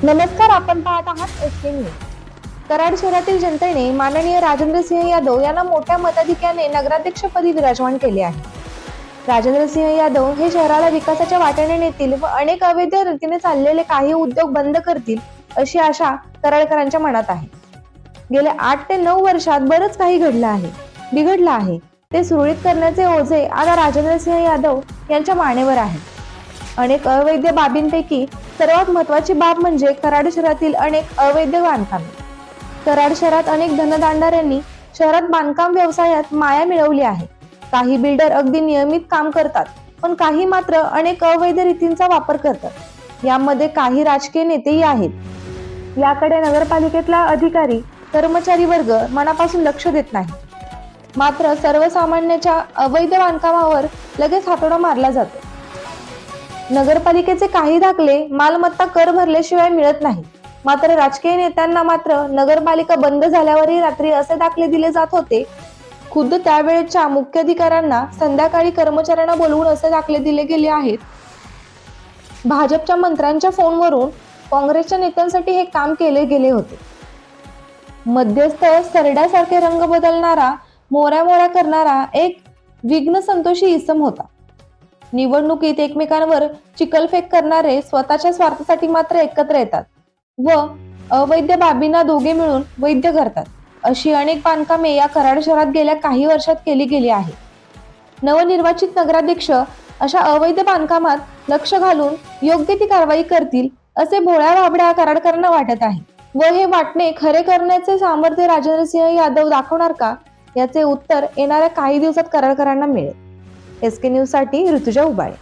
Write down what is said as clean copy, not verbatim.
नमस्कार, आपण पाहत आहात एसके न्यूज। कराड शहरातील जनतेने माननीय राजेंद्र सिंह यादव यांना मोठ्या मताधिक्याने नगराध्यक्षपदी विराजमान केले आहे। राजेंद्र सिंह यादव हे शहराला विकासाच्या वाटेने नेतील व अनेक अवैध रीतीने चाललेले काही उद्योग बंद करतील अशी आशा कराडकरांच्या मनात आहे। गेल्या 8 ते 9 वर्षात बरंच काही बिघडलं आहे। ते सुरळीत करण्याचे ओझे आता राजेंद्र सिंह यादव यांच्या मानेवर आहे। अनेक अवैध बाबींपैकी सर्वात महत्त्वाची बाब म्हणजे कराड शहरातील अनेक अवैध बांधकामे। कराड शहरात अनेक धनदांडऱ्यांनी शहरात बांधकाम व्यवसायात माया मिळवली आहे। काही बिल्डर अगदी नियमित काम करतात, पण काही मात्र अनेक अवैध रीतींचा वापर करतात। यामध्ये काही राजकीय नेतेही आहेत। याकडे नगरपालिकेतला अधिकारी कर्मचारी वर्ग मनापासून लक्ष देत नाही। मात्र सर्वसामान्यांच्या अवैध बांधकामावर लगेच हातोडा मारला जातो। नगरपालिकेचे काही दाखले मालमत्ता कर भरल्याशिवाय मिळत नाही। मात्र राजकीय नेत्यांना मात्र नगरपालिका बंद झाल्यावरही रात्री असे दाखले दिले जात होते। खुद्द त्यावेळेच्या मुख्याधिकाऱ्यांना संध्याकाळी कर्मचाऱ्यांना बोलवून असे दाखले दिले गेले आहेत। भाजपच्या मंत्र्यांच्या फोनवरून काँग्रेसच्या नेत्यांसाठी हे काम केले गेले होते। मध्यस्थ सरड्यासारखे रंग बदलणारा, मोऱ्या करणारा एक विघ्न संतोषी इसम होता। निवडणुकीत एकमेकांवर चिखलफेक करणारे स्वतःच्या स्वार्थासाठी मात्र एकत्र येतात व अवैध बाबींना दोघे मिळून वैध करतात। अशी अनेक बांधकामे या कराड शहरात गेल्या काही वर्षात केली गेली आहे। नवनिर्वाचित नगराध्यक्ष अशा अवैध बांधकामात लक्ष घालून योग्य ती कारवाई करतील असे भोळ्या बाबड्या कराडकरांना वाटत आहे व हे वाटणे खरे करण्याचे सामर्थ्य राजेंद्र सिंह यादव दाखवणार का, याचे उत्तर येणाऱ्या काही दिवसात कराडकरांना मिळेल। एसके न्यूज साठी ऋतुजा उबाळे।